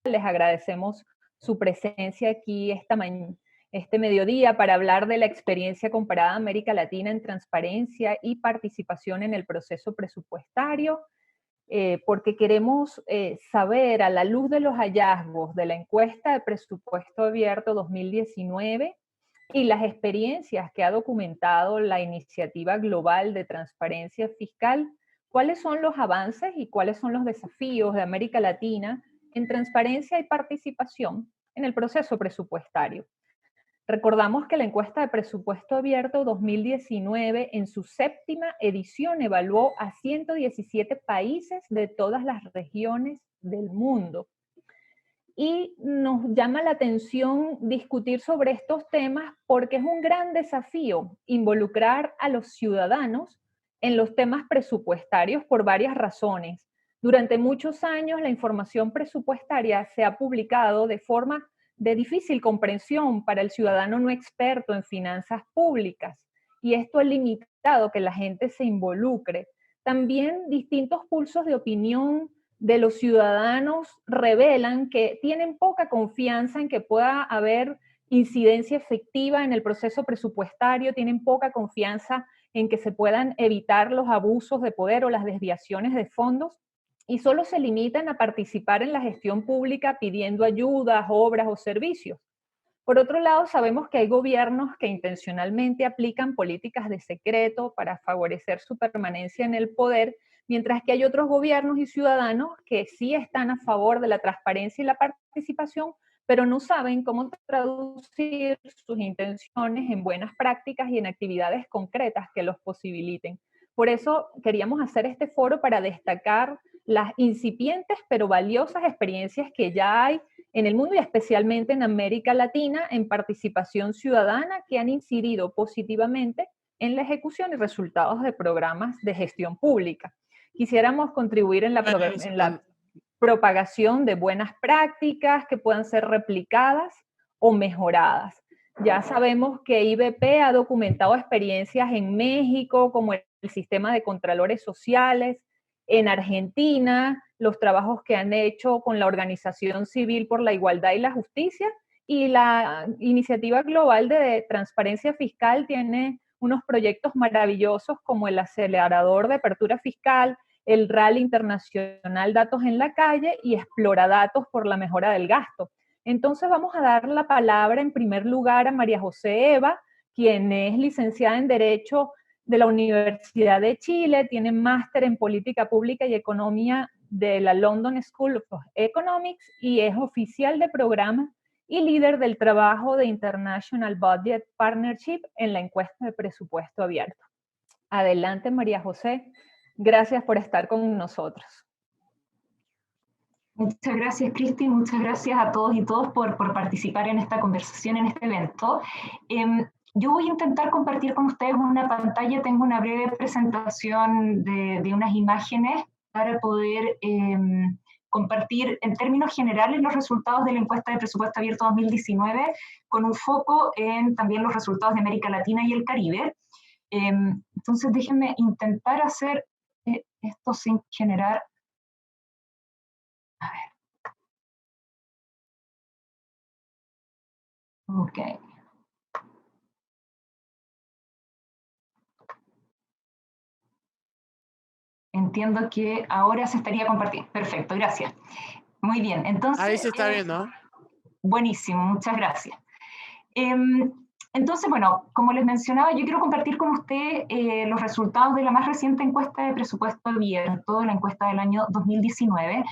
Les agradecemos su presencia aquí este mediodía para hablar de la experiencia comparada de América Latina en transparencia y participación en el proceso presupuestario, porque queremos saber, a la luz de los hallazgos de la encuesta de presupuesto abierto 2019 y las experiencias que ha documentado la Iniciativa Global de Transparencia Fiscal, cuáles son los avances y cuáles son los desafíos de América Latina en transparencia y participación en el proceso presupuestario. Recordamos que la encuesta de presupuesto abierto 2019 en su séptima edición evaluó a 117 países de todas las regiones del mundo. Y nos llama la atención discutir sobre estos temas porque es un gran desafío involucrar a los ciudadanos en los temas presupuestarios por varias razones. Durante muchos años la información presupuestaria se ha publicado de forma de difícil comprensión para el ciudadano no experto en finanzas públicas, y esto ha limitado que la gente se involucre. También distintos pulsos de opinión de los ciudadanos revelan que tienen poca confianza en que pueda haber incidencia efectiva en el proceso presupuestario, tienen poca confianza en que se puedan evitar los abusos de poder o las desviaciones de fondos, y solo se limitan a participar en la gestión pública pidiendo ayudas, obras o servicios. Por otro lado, sabemos que hay gobiernos que intencionalmente aplican políticas de secreto para favorecer su permanencia en el poder, mientras que hay otros gobiernos y ciudadanos que sí están a favor de la transparencia y la participación, pero no saben cómo traducir sus intenciones en buenas prácticas y en actividades concretas que los posibiliten. Por eso queríamos hacer este foro para destacar las incipientes pero valiosas experiencias que ya hay en el mundo y especialmente en América Latina en participación ciudadana que han incidido positivamente en la ejecución y resultados de programas de gestión pública. Quisiéramos contribuir en la propagación de buenas prácticas que puedan ser replicadas o mejoradas. Ya sabemos que IBP ha documentado experiencias en México, como el sistema de contralores sociales, en Argentina, los trabajos que han hecho con la Organización Civil por la Igualdad y la Justicia, y la Iniciativa Global de Transparencia Fiscal tiene unos proyectos maravillosos como el acelerador de apertura fiscal, el Rally Internacional Datos en la Calle y Exploradatos por la mejora del gasto. Entonces vamos a dar la palabra en primer lugar a María José Eva, quien es licenciada en Derecho de la Universidad de Chile, tiene máster en Política Pública y Economía de la London School of Economics y es oficial de programa y líder del trabajo de International Budget Partnership en la encuesta de presupuesto abierto. Adelante, María José. Gracias por estar con nosotros. Muchas gracias, Cristi. Muchas gracias a todos y todas por participar en esta conversación, en este evento. Yo voy a intentar compartir con ustedes una pantalla. Tengo una breve presentación de unas imágenes para poder compartir en términos generales los resultados de la encuesta de presupuesto abierto 2019, con un foco en también los resultados de América Latina y el Caribe. Entonces déjenme intentar hacer esto sin generar... A ver. Ok. Entiendo que ahora se estaría compartiendo. Perfecto, gracias. Muy bien, entonces... Ahí se está viendo. Buenísimo, muchas gracias. Entonces, bueno, como les mencionaba, yo quiero compartir con ustedes los resultados de la más reciente encuesta de presupuesto abierto, la encuesta del año 2019,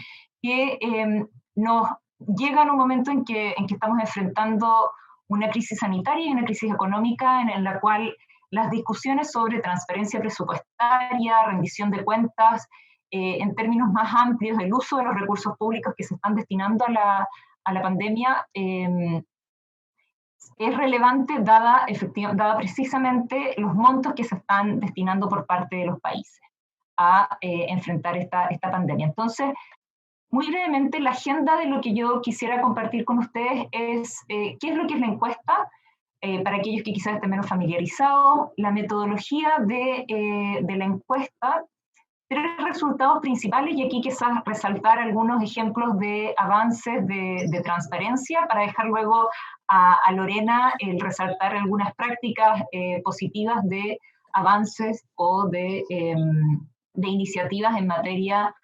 que nos llega en un momento en que estamos enfrentando una crisis sanitaria y una crisis económica en la cual las discusiones sobre transparencia presupuestaria, rendición de cuentas, en términos más amplios, el uso de los recursos públicos que se están destinando a la pandemia, es relevante dada precisamente los montos que se están destinando por parte de los países a enfrentar esta pandemia. Entonces, muy brevemente, la agenda de lo que yo quisiera compartir con ustedes es qué es lo que es la encuesta, para aquellos que quizás estén menos familiarizados, la metodología de la encuesta, tres resultados principales, y aquí quizás resaltar algunos ejemplos de avances de transparencia, para dejar luego a Lorena el resaltar algunas prácticas positivas de avances o de iniciativas en materia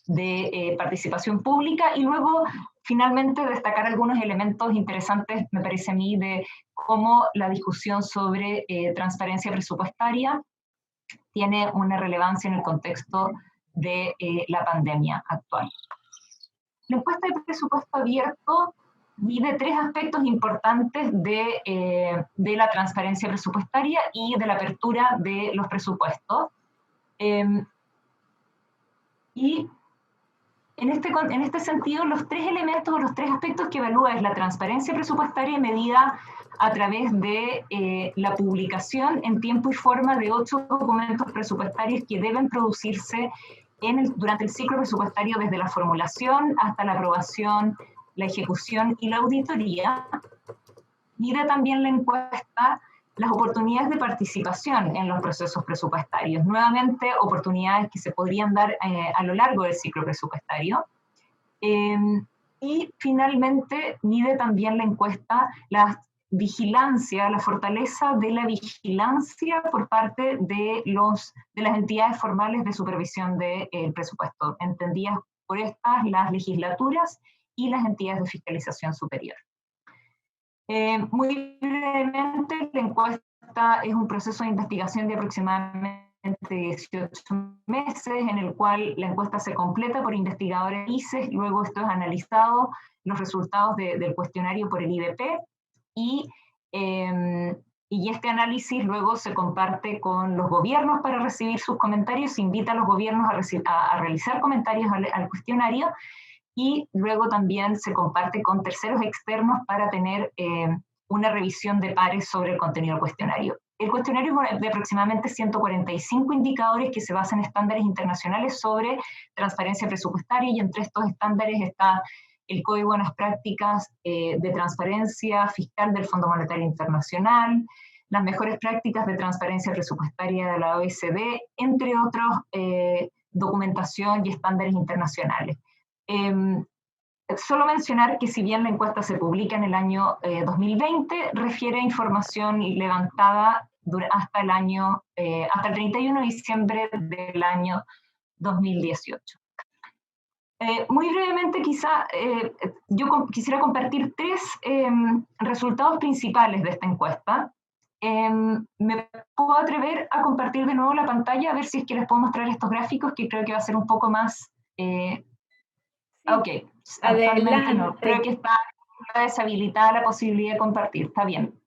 de participación pública, y luego finalmente destacar algunos elementos interesantes, me parece a mí, de cómo la discusión sobre transparencia presupuestaria tiene una relevancia en el contexto de la pandemia actual. La encuesta de presupuesto abierto mide tres aspectos importantes de la transparencia presupuestaria y de la apertura de los presupuestos. Y en este sentido, los tres elementos o los tres aspectos que evalúa es la transparencia presupuestaria medida a través de la publicación en tiempo y forma de 8 documentos presupuestarios que deben producirse durante el ciclo presupuestario, desde la formulación hasta la aprobación, la ejecución y la auditoría. Mide también la encuesta las oportunidades de participación en los procesos presupuestarios, nuevamente oportunidades que se podrían dar a lo largo del ciclo presupuestario. Y finalmente mide también la encuesta la vigilancia, la fortaleza de la vigilancia por parte de las entidades formales de supervisión del presupuesto, entendidas por estas las legislaturas y las entidades de fiscalización superior. Muy brevemente, la encuesta es un proceso de investigación de aproximadamente 18 meses, en el cual la encuesta se completa por investigadores ICES, luego esto es analizado, los resultados del cuestionario por el IDP, y este análisis luego se comparte con los gobiernos para recibir sus comentarios, se invita a los gobiernos a realizar comentarios al cuestionario, y luego también se comparte con terceros externos para tener una revisión de pares sobre el contenido del cuestionario. El cuestionario es de aproximadamente 145 indicadores que se basan en estándares internacionales sobre transparencia presupuestaria, y entre estos estándares está el Código de Buenas Prácticas de Transparencia Fiscal del Fondo Monetario Internacional, las mejores prácticas de transparencia presupuestaria de la OECD, entre otros documentación y estándares internacionales. Solo mencionar que si bien la encuesta se publica en el año 2020, refiere a información levantada hasta el 31 de diciembre del año 2018. Muy brevemente, quizá yo quisiera compartir tres resultados principales de esta encuesta. Me puedo atrever a compartir de nuevo la pantalla, a ver si es que les puedo mostrar estos gráficos, que creo que va a ser un poco más... Ok, actualmente no, creo que está deshabilitada la posibilidad de compartir, está bien.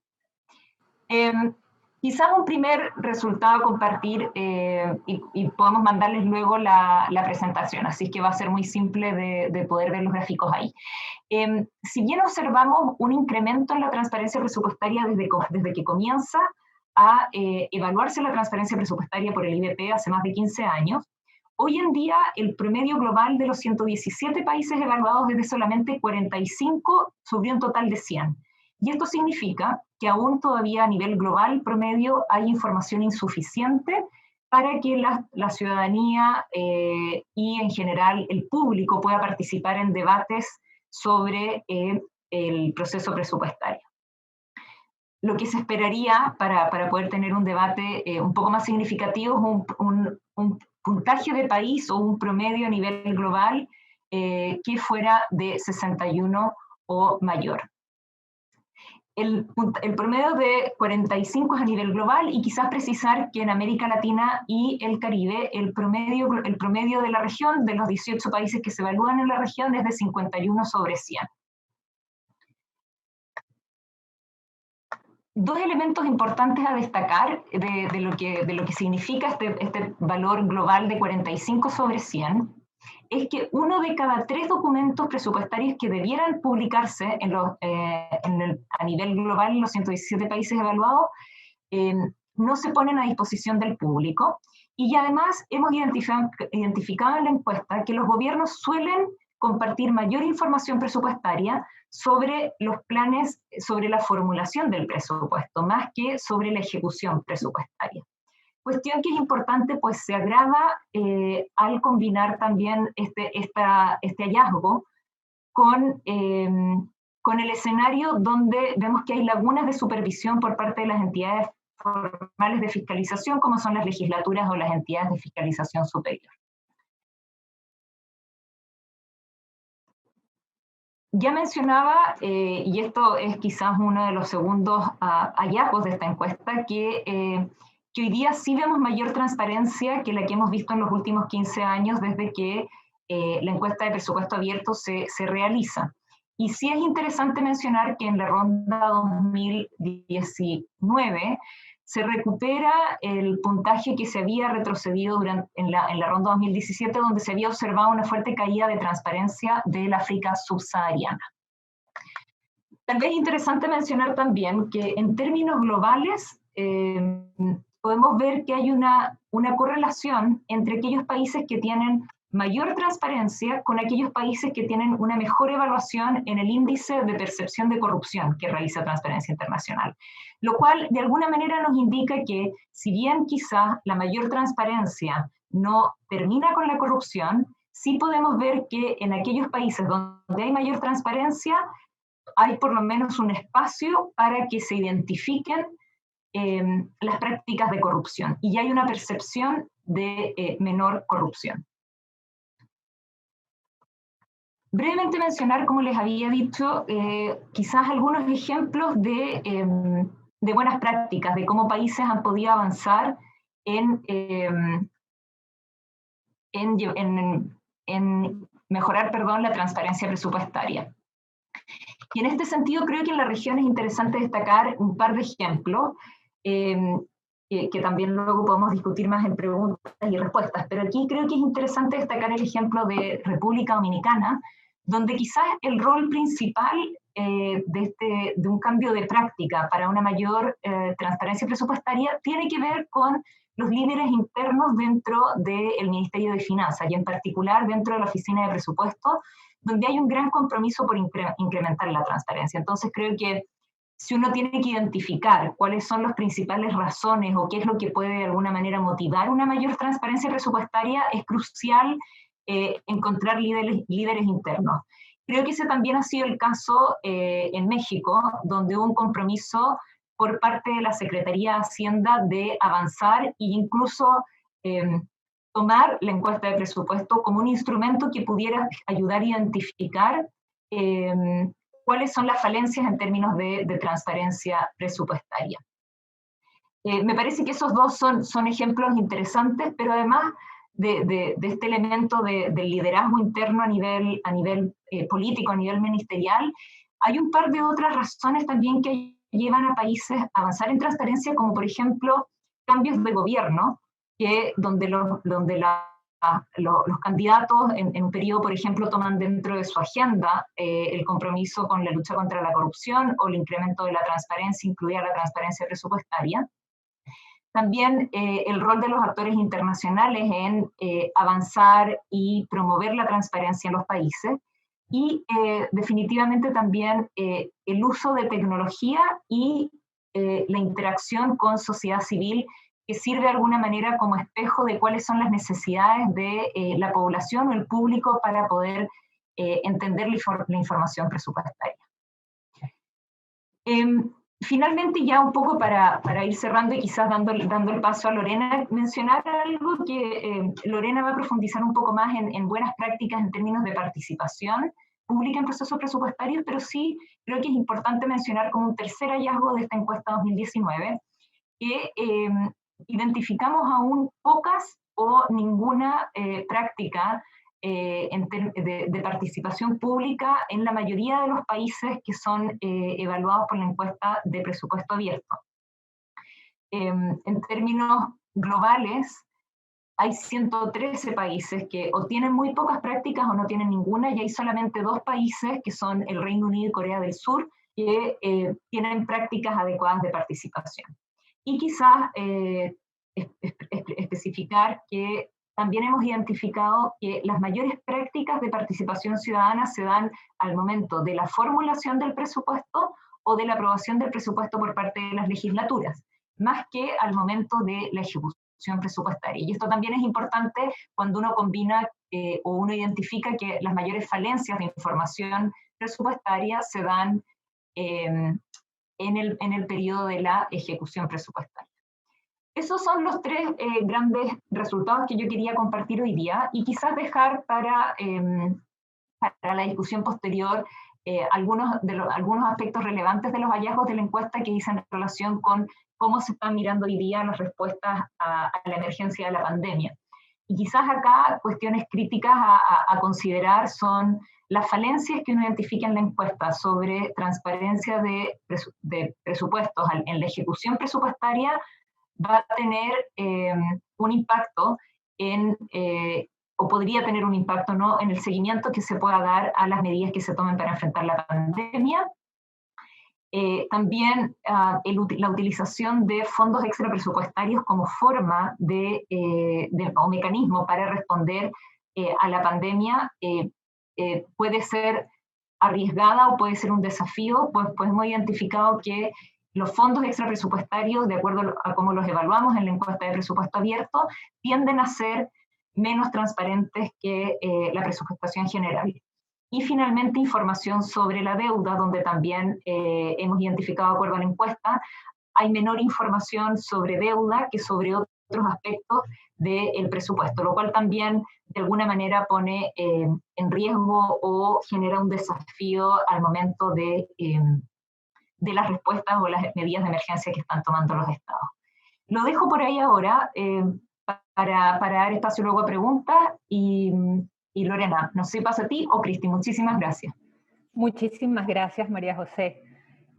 Quizás un primer resultado a compartir, y podemos mandarles luego la presentación, así que va a ser muy simple de poder ver los gráficos ahí. Si bien observamos un incremento en la transparencia presupuestaria desde que comienza a evaluarse la transparencia presupuestaria por el IDP hace más de 15 años, hoy en día el promedio global de los 117 países evaluados es de solamente 45 sobre un total de 100. Y esto significa que aún todavía a nivel global promedio hay información insuficiente para que la ciudadanía y en general el público pueda participar en debates sobre el proceso presupuestario. Lo que se esperaría para poder tener un debate un poco más significativo es un puntaje de país o un promedio a nivel global que fuera de 61 o mayor. El promedio de 45 es a nivel global, y quizás precisar que en América Latina y el Caribe el promedio de la región, de los 18 países que se evalúan en la región, es de 51 sobre 100. Dos elementos importantes a destacar de lo que significa este valor global de 45 sobre 100 es que uno de cada 3 documentos presupuestarios que debieran publicarse a nivel global en los 117 países evaluados no se ponen a disposición del público. Y además hemos identificado en la encuesta que los gobiernos suelen compartir mayor información presupuestaria sobre los planes, sobre la formulación del presupuesto, más que sobre la ejecución presupuestaria. Cuestión que es importante, pues se agrava al combinar también este hallazgo con el escenario donde vemos que hay lagunas de supervisión por parte de las entidades formales de fiscalización, como son las legislaturas o las entidades de fiscalización superior. Ya mencionaba, y esto es quizás uno de los segundos hallazgos de esta encuesta, que hoy día sí vemos mayor transparencia que la que hemos visto en los últimos 15 años desde que la encuesta de presupuesto abierto se realiza. Y sí es interesante mencionar que en la ronda 2019 se recupera el puntaje que se había retrocedido en la ronda 2017, donde se había observado una fuerte caída de transparencia del África subsahariana. Tal vez es interesante mencionar también que en términos globales podemos ver que hay una correlación entre aquellos países que tienen mayor transparencia con aquellos países que tienen una mejor evaluación en el índice de percepción de corrupción que realiza Transparencia Internacional. Lo cual de alguna manera nos indica que si bien quizás la mayor transparencia no termina con la corrupción, sí podemos ver que en aquellos países donde hay mayor transparencia hay por lo menos un espacio para que se identifiquen las prácticas de corrupción y hay una percepción de menor corrupción. Brevemente mencionar, como les había dicho, quizás algunos ejemplos de buenas prácticas, de cómo países han podido avanzar en mejorar, la transparencia presupuestaria. Y en este sentido creo que en la región es interesante destacar un par de ejemplos, que también luego podemos discutir más en preguntas y respuestas, pero aquí creo que es interesante destacar el ejemplo de República Dominicana, donde quizás el rol principal de un cambio de práctica para una mayor transparencia presupuestaria tiene que ver con los líderes internos dentro del Ministerio de Finanzas y en particular dentro de la Oficina de Presupuesto, donde hay un gran compromiso por incrementar la transparencia. Entonces creo que si uno tiene que identificar cuáles son las principales razones o qué es lo que puede de alguna manera motivar una mayor transparencia presupuestaria, es crucial encontrar líderes internos. Creo que ese también ha sido el caso en México, donde hubo un compromiso por parte de la Secretaría de Hacienda de avanzar e incluso tomar la encuesta de presupuesto como un instrumento que pudiera ayudar a identificar cuáles son las falencias en términos de transparencia presupuestaria. Me parece que esos dos son ejemplos interesantes, pero además de este elemento del liderazgo interno a nivel político, a nivel ministerial, hay un par de otras razones también que llevan a países a avanzar en transparencia, como por ejemplo cambios de gobierno, donde los candidatos en un periodo, por ejemplo, toman dentro de su agenda el compromiso con la lucha contra la corrupción o el incremento de la transparencia, incluida la transparencia presupuestaria. También el rol de los actores internacionales en avanzar y promover la transparencia en los países. Y definitivamente también el uso de tecnología y la interacción con sociedad civil, que sirve de alguna manera como espejo de cuáles son las necesidades de la población o el público para poder entender la información presupuestaria. Finalmente, ya un poco para ir cerrando y quizás dando el paso a Lorena, mencionar algo que Lorena va a profundizar un poco más en buenas prácticas en términos de participación pública en procesos presupuestarios, pero sí creo que es importante mencionar como un tercer hallazgo de esta encuesta 2019, que identificamos aún pocas o ninguna práctica de participación pública en la mayoría de los países que son evaluados por la encuesta de presupuesto abierto. En términos globales, hay 113 países que o tienen muy pocas prácticas o no tienen ninguna, y hay solamente 2 países, que son el Reino Unido y Corea del Sur, que tienen prácticas adecuadas de participación. Y quizás especificar que también hemos identificado que las mayores prácticas de participación ciudadana se dan al momento de la formulación del presupuesto o de la aprobación del presupuesto por parte de las legislaturas, más que al momento de la ejecución. ejecución presupuestaria. Y esto también es importante cuando uno combina o uno identifica que las mayores falencias de información presupuestaria se dan en el periodo de la ejecución presupuestaria. Esos son los tres grandes resultados que yo quería compartir hoy día y quizás dejar para la discusión posterior algunos aspectos relevantes de los hallazgos de la encuesta que dicen relación con cómo se están mirando hoy día las respuestas a la emergencia de la pandemia. Y quizás acá cuestiones críticas a considerar son las falencias que uno identifica en la encuesta sobre transparencia de presupuestos en la ejecución presupuestaria va a tener un impacto o podría tener un impacto, ¿no?, en el seguimiento que se pueda dar a las medidas que se tomen para enfrentar la pandemia. También la utilización de fondos extrapresupuestarios como forma o mecanismo para responder a la pandemia puede ser arriesgada o puede ser un desafío, pues hemos identificado que los fondos extrapresupuestarios, de acuerdo a cómo los evaluamos en la encuesta de presupuesto abierto, tienden a ser menos transparentes que la presupuestación general. Y finalmente, información sobre la deuda, donde también hemos identificado, de acuerdo a la encuesta, hay menor información sobre deuda que sobre otros aspectos del presupuesto, lo cual también de alguna manera pone en riesgo o genera un desafío al momento de las respuestas o las medidas de emergencia que están tomando los estados. Lo dejo por ahí ahora para dar espacio luego a preguntas y Lorena, no sé, pasa a ti o Cristi, muchísimas gracias. Muchísimas gracias, María José.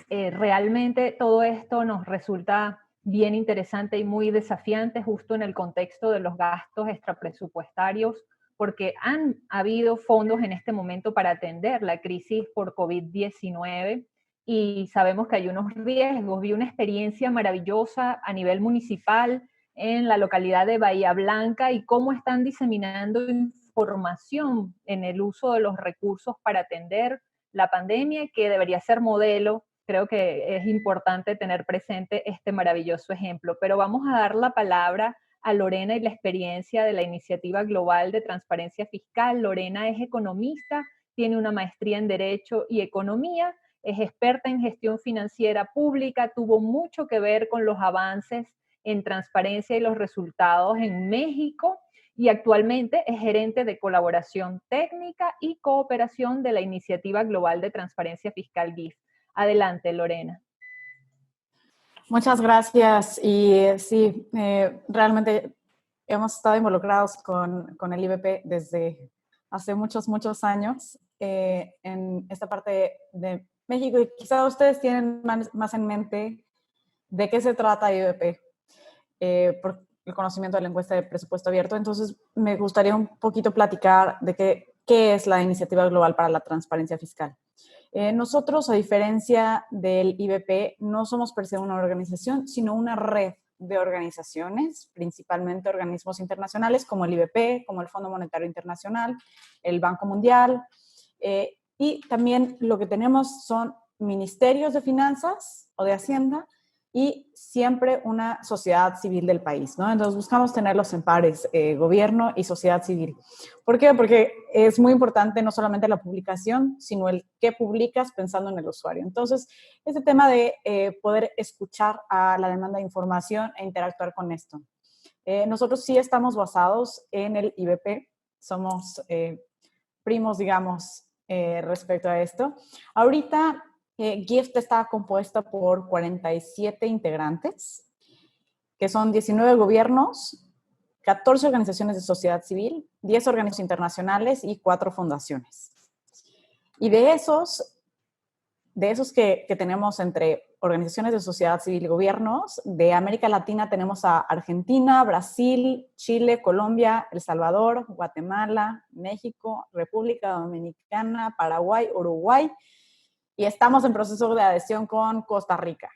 Realmente todo esto nos resulta bien interesante y muy desafiante justo en el contexto de los gastos extrapresupuestarios, porque han habido fondos en este momento para atender la crisis por COVID-19 y sabemos que hay unos riesgos. Vi una experiencia maravillosa a nivel municipal en la localidad de Bahía Blanca y cómo están diseminando información en el uso de los recursos para atender la pandemia, que debería ser modelo. Creo que es importante tener presente este maravilloso ejemplo, pero vamos a dar la palabra a Lorena y la experiencia de la Iniciativa Global de Transparencia Fiscal. Lorena es economista, tiene una maestría en Derecho y Economía, es experta en gestión financiera pública, tuvo mucho que ver con los avances en transparencia y los resultados en México y actualmente es gerente de colaboración técnica y cooperación de la Iniciativa Global de Transparencia Fiscal GIF. Adelante, Lorena. Muchas gracias. Y sí, realmente hemos estado involucrados con el IBP desde hace muchos, muchos años en esta parte de México. Y quizá ustedes tienen más en mente de qué se trata IBP por el conocimiento de la encuesta de presupuesto abierto. Entonces, me gustaría un poquito platicar de qué es la Iniciativa Global para la Transparencia Fiscal. Nosotros, a diferencia del IBP, no somos per se una organización, sino una red de organizaciones, principalmente organismos internacionales como el IBP, como el Fondo Monetario Internacional, el Banco Mundial, y también lo que tenemos son ministerios de finanzas o de Hacienda y siempre una sociedad civil del país, ¿no? Entonces buscamos tenerlos en pares, gobierno y sociedad civil. ¿Por qué? Porque es muy importante no solamente la publicación, sino el qué publicas pensando en el usuario. Entonces, este tema de poder escuchar a la demanda de información e interactuar con esto. Nosotros sí estamos basados en el IBP, somos primos, digamos, respecto a esto. Ahorita, GIFT está compuesta por 47 integrantes, que son 19 gobiernos, 14 organizaciones de sociedad civil, 10 organismos internacionales y 4 fundaciones. Y de esos que tenemos entre organizaciones de sociedad civil y gobiernos, de América Latina tenemos a Argentina, Brasil, Chile, Colombia, El Salvador, Guatemala, México, República Dominicana, Paraguay, Uruguay, y estamos en proceso de adhesión con Costa Rica.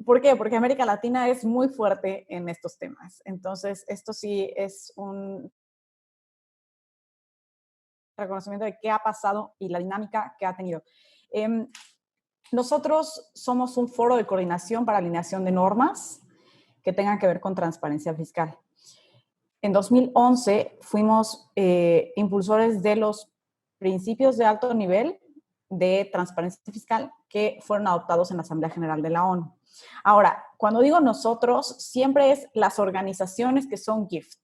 ¿Por qué? Porque América Latina es muy fuerte en estos temas. Entonces, esto sí es un reconocimiento de qué ha pasado y la dinámica que ha tenido. Nosotros somos un foro de coordinación para alineación de normas que tengan que ver con transparencia fiscal. En 2011 fuimos impulsores de los principios de alto nivel de transparencia fiscal que fueron adoptados en la Asamblea General de la ONU. Ahora, cuando digo nosotros, siempre es las organizaciones que son GIFT,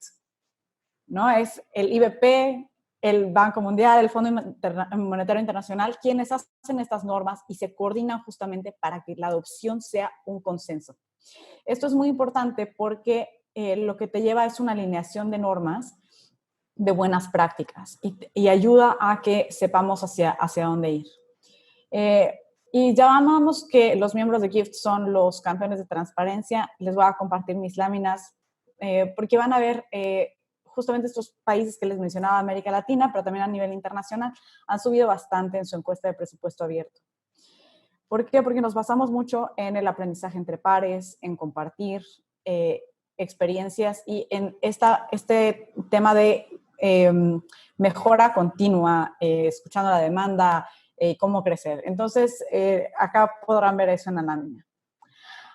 ¿no? Es el IBP, el Banco Mundial, el Fondo Monetario Internacional, quienes hacen estas normas y se coordinan justamente para que la adopción sea un consenso. Esto es muy importante porque lo que te lleva es una alineación de normas de buenas prácticas y ayuda a que sepamos hacia dónde ir. Y llamamos que los miembros de GIFT son los campeones de transparencia. Les voy a compartir mis láminas porque van a ver justamente estos países que les mencionaba, América Latina, pero también a nivel internacional, han subido bastante en su encuesta de presupuesto abierto. ¿Por qué? Porque nos basamos mucho en el aprendizaje entre pares, en compartir experiencias y en este tema de mejora continua, escuchando la demanda, cómo crecer. Entonces, acá podrán ver eso en la lámina.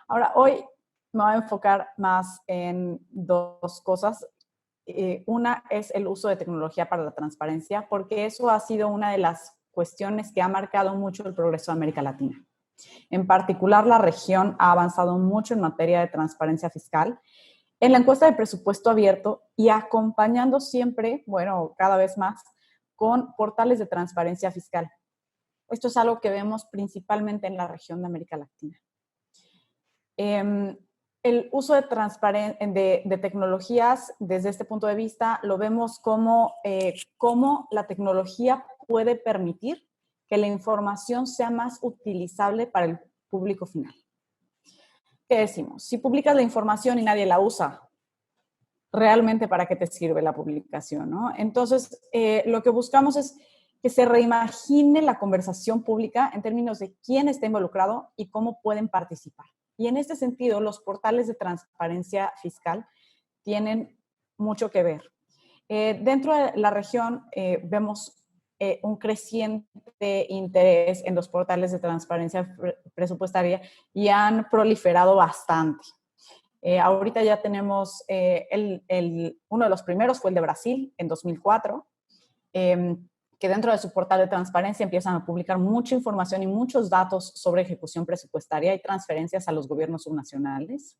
Ahora, hoy me voy a enfocar más en dos cosas. Una es el uso de tecnología para la transparencia, porque eso ha sido una de las cuestiones que ha marcado mucho el progreso de América Latina. En particular, la región ha avanzado mucho en materia de transparencia fiscal. En la encuesta de presupuesto abierto y acompañando siempre, bueno, cada vez más, con portales de transparencia fiscal. Esto es algo que vemos principalmente en la región de América Latina. El uso de tecnologías, desde este punto de vista, lo vemos como cómo la tecnología puede permitir que la información sea más utilizable para el público final. ¿Qué decimos? Si publicas la información y nadie la usa, ¿realmente para qué te sirve la publicación, no? Entonces, lo que buscamos es que se reimagine la conversación pública en términos de quién está involucrado y cómo pueden participar. Y en este sentido, los portales de transparencia fiscal tienen mucho que ver. Dentro de la región vemos un creciente interés en los portales de transparencia presupuestaria y han proliferado bastante. Ahorita ya tenemos, uno de los primeros fue el de Brasil en 2004, que dentro de su portal de transparencia empiezan a publicar mucha información y muchos datos sobre ejecución presupuestaria y transferencias a los gobiernos subnacionales,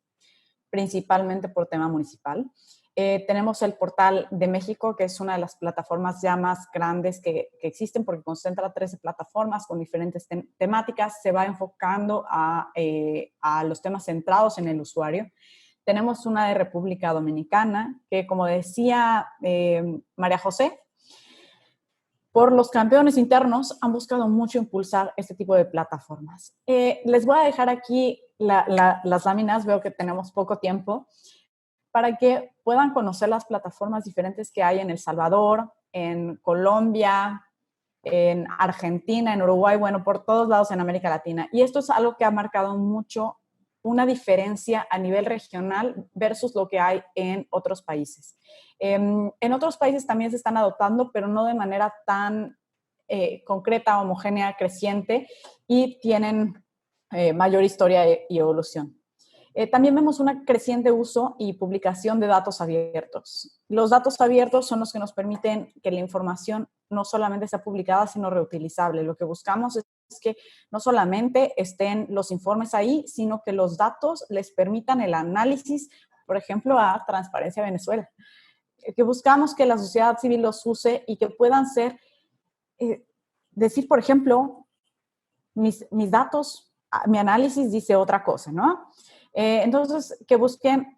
principalmente por tema municipal. Tenemos el portal de México, que es una de las plataformas ya más grandes que existen porque concentra 13 plataformas con diferentes temáticas, se va enfocando a los temas centrados en el usuario. Tenemos una de República Dominicana, que como decía María José, por los campeones internos han buscado mucho impulsar este tipo de plataformas. Les voy a dejar aquí las láminas, veo que tenemos poco tiempo, para que puedan conocer las plataformas diferentes que hay en El Salvador, en Colombia, en Argentina, en Uruguay, bueno, por todos lados en América Latina. Y esto es algo que ha marcado mucho una diferencia a nivel regional versus lo que hay en otros países. En otros países también se están adoptando, pero no de manera tan concreta, homogénea, creciente, y tienen mayor historia y evolución. También vemos un creciente uso y publicación de datos abiertos. Los datos abiertos son los que nos permiten que la información no solamente sea publicada, sino reutilizable. Lo que buscamos es que no solamente estén los informes ahí, sino que los datos les permitan el análisis, por ejemplo, a Transparencia Venezuela. Que buscamos que la sociedad civil los use y que puedan ser, decir, por ejemplo, mis datos, mi análisis dice otra cosa, ¿no? Entonces, que busquen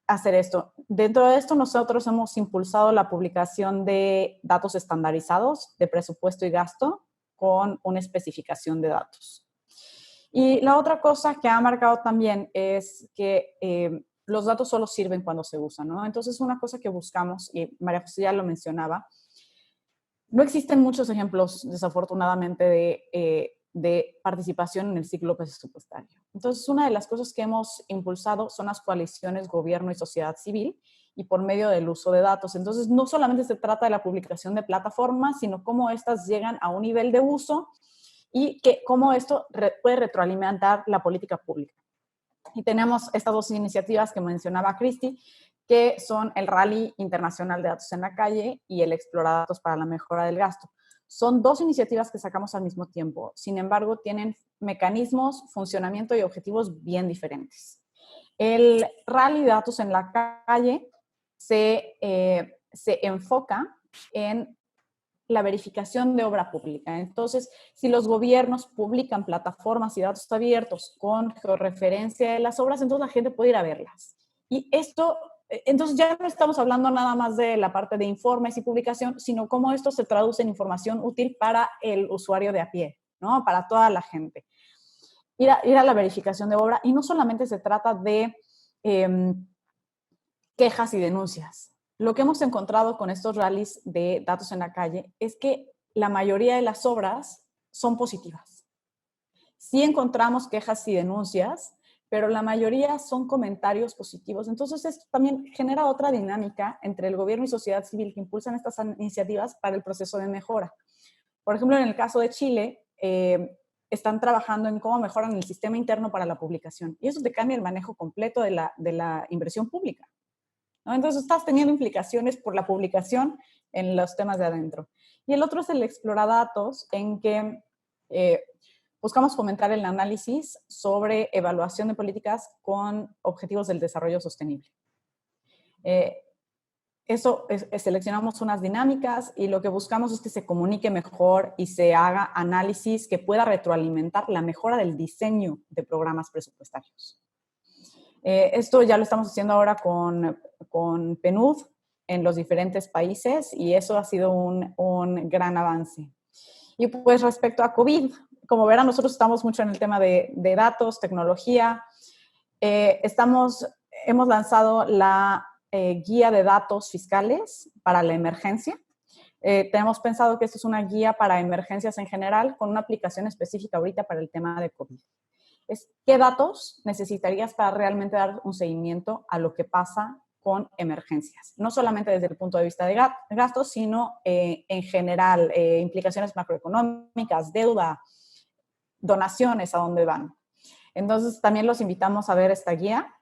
hacer esto. Dentro de esto, nosotros hemos impulsado la publicación de datos estandarizados de presupuesto y gasto con una especificación de datos. Y la otra cosa que ha marcado también es que los datos solo sirven cuando se usan, ¿no? Entonces, una cosa que buscamos, y María José ya lo mencionaba, no existen muchos ejemplos, desafortunadamente, de participación en el ciclo presupuestario. Entonces, una de las cosas que hemos impulsado son las coaliciones gobierno y sociedad civil y por medio del uso de datos. Entonces, no solamente se trata de la publicación de plataformas, sino cómo estas llegan a un nivel de uso y cómo esto puede retroalimentar la política pública. Y tenemos estas dos iniciativas que mencionaba Cristi, que son el Rally Internacional de Datos en la Calle y el Exploradatos para la Mejora del Gasto. Son dos iniciativas que sacamos al mismo tiempo, sin embargo, tienen mecanismos, funcionamiento y objetivos bien diferentes. El Rally de Datos en la Calle se enfoca en la verificación de obra pública. Entonces, si los gobiernos publican plataformas y datos abiertos con georreferencia de las obras, entonces la gente puede ir a verlas. Y esto, entonces ya no estamos hablando nada más de la parte de informes y publicación, sino cómo esto se traduce en información útil para el usuario de a pie, ¿no? Para toda la gente. Ir a la verificación de obra, y no solamente se trata de quejas y denuncias. Lo que hemos encontrado con estos rallies de datos en la calle es que la mayoría de las obras son positivas. Sí encontramos quejas y denuncias, pero la mayoría son comentarios positivos. Entonces, esto también genera otra dinámica entre el gobierno y sociedad civil que impulsan estas iniciativas para el proceso de mejora. Por ejemplo, en el caso de Chile, están trabajando en cómo mejoran el sistema interno para la publicación. Y eso te cambia el manejo completo de la inversión pública, ¿no? Entonces, estás teniendo implicaciones por la publicación en los temas de adentro. Y el otro es el Exploradatos, en que buscamos fomentar el análisis sobre evaluación de políticas con objetivos del desarrollo sostenible. Seleccionamos unas dinámicas y lo que buscamos es que se comunique mejor y se haga análisis que pueda retroalimentar la mejora del diseño de programas presupuestarios. Esto ya lo estamos haciendo ahora con PNUD en los diferentes países y eso ha sido un gran avance. Y pues respecto a COVID, como verán, nosotros estamos mucho en el tema de datos, tecnología. Hemos lanzado la guía de datos fiscales para la emergencia. Tenemos pensado que esto es una guía para emergencias en general con una aplicación específica ahorita para el tema de COVID. ¿Qué datos necesitarías para realmente dar un seguimiento a lo que pasa con emergencias? No solamente desde el punto de vista de gastos, sino en general, implicaciones macroeconómicas, deuda, donaciones, a dónde van. Entonces, también los invitamos a ver esta guía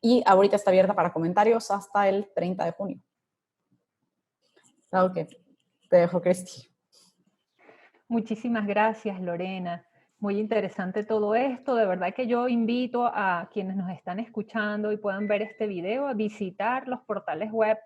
y ahorita está abierta para comentarios hasta el 30 de junio. Ok, te dejo, Cristi. Muchísimas gracias, Lorena. Muy interesante todo esto. De verdad que yo invito a quienes nos están escuchando y puedan ver este video a visitar los portales web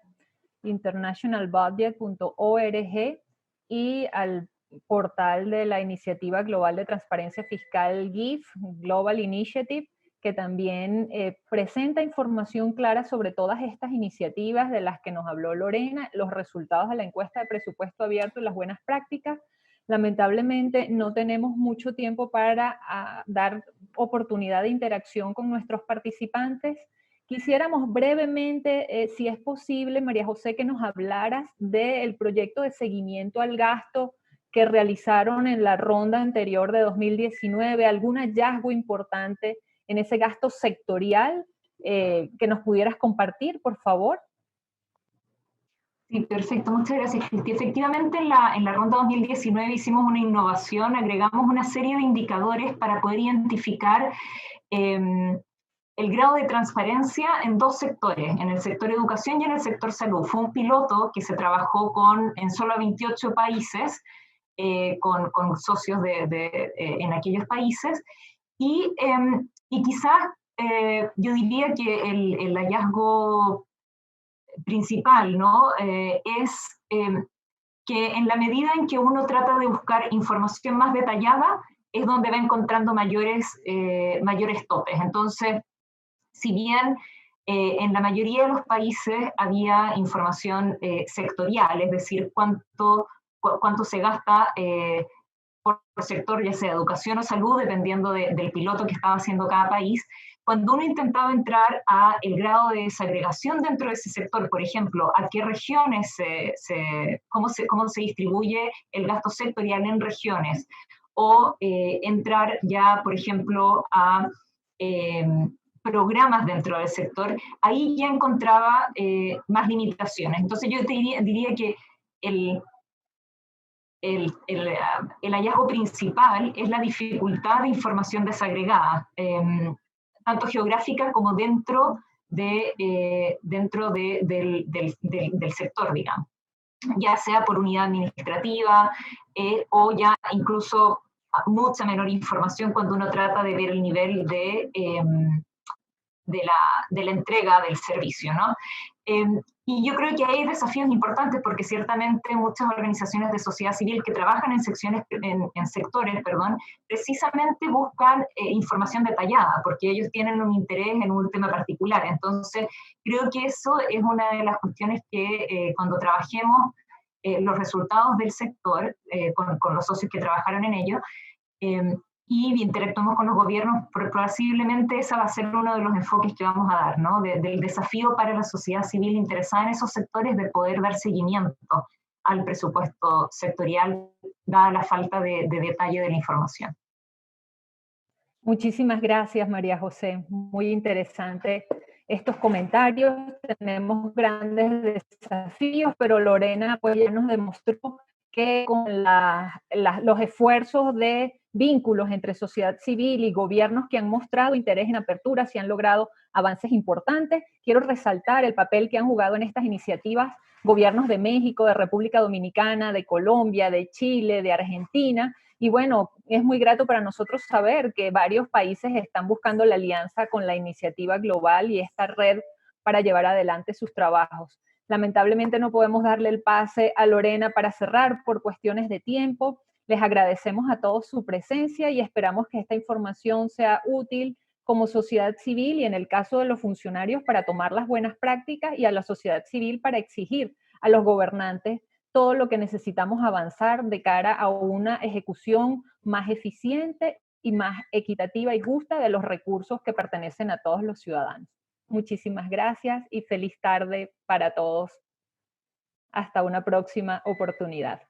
internationalbudget.org y al portal de la Iniciativa Global de Transparencia Fiscal GIF, Global Initiative, que también presenta información clara sobre todas estas iniciativas de las que nos habló Lorena, los resultados de la encuesta de presupuesto abierto y las buenas prácticas. Lamentablemente no tenemos mucho tiempo para dar oportunidad de interacción con nuestros participantes. Quisiéramos brevemente, si es posible, María José, que nos hablaras del proyecto de seguimiento al gasto que realizaron en la ronda anterior de 2019, algún hallazgo importante en ese gasto sectorial que nos pudieras compartir, por favor. Sí, perfecto, muchas gracias, Cristi. Efectivamente, en la ronda 2019 hicimos una innovación, agregamos una serie de indicadores para poder identificar el grado de transparencia en dos sectores, en el sector educación y en el sector salud. Fue un piloto que se trabajó en solo 28 países, con socios en aquellos países, y quizás yo diría que el hallazgo principal, ¿no? Es que en la medida en que uno trata de buscar información más detallada, es donde va encontrando mayores topes. Entonces, si bien en la mayoría de los países había información sectorial, es decir, cuánto se gasta por sector, ya sea educación o salud, dependiendo del piloto que estaba haciendo cada país. Cuando uno intentaba entrar a el grado de desagregación dentro de ese sector, por ejemplo, a qué regiones, cómo se distribuye el gasto sectorial en regiones, o entrar ya, por ejemplo, a programas dentro del sector, ahí ya encontraba más limitaciones. Entonces yo te diría que el hallazgo principal es la dificultad de información desagregada. tanto geográfica como dentro del sector, digamos, ya sea por unidad administrativa o ya incluso mucha menor información cuando uno trata de ver el nivel de la entrega del servicio, ¿no? Y yo creo que hay desafíos importantes porque ciertamente muchas organizaciones de sociedad civil que trabajan en sectores, precisamente buscan información detallada porque ellos tienen un interés en un tema particular. Entonces, creo que eso es una de las cuestiones que cuando trabajemos los resultados del sector con los socios que trabajaron en ello, y interactuamos con los gobiernos, posiblemente ese va a ser uno de los enfoques que vamos a dar, ¿no? Del desafío para la sociedad civil interesada en esos sectores de poder dar seguimiento al presupuesto sectorial, dada la falta de detalle de la información. Muchísimas gracias, María José. Muy interesante estos comentarios. Tenemos grandes desafíos, pero Lorena pues ya nos demostró que con los esfuerzos de vínculos entre sociedad civil y gobiernos que han mostrado interés en apertura, se han logrado avances importantes. Quiero resaltar el papel que han jugado en estas iniciativas gobiernos de México, de República Dominicana, de Colombia, de Chile, de Argentina. Y bueno, es muy grato para nosotros saber que varios países están buscando la alianza con la iniciativa global y esta red para llevar adelante sus trabajos. Lamentablemente no podemos darle el pase a Lorena para cerrar por cuestiones de tiempo. Les agradecemos a todos su presencia y esperamos que esta información sea útil como sociedad civil y en el caso de los funcionarios para tomar las buenas prácticas y a la sociedad civil para exigir a los gobernantes todo lo que necesitamos avanzar de cara a una ejecución más eficiente y más equitativa y justa de los recursos que pertenecen a todos los ciudadanos. Muchísimas gracias y feliz tarde para todos. Hasta una próxima oportunidad.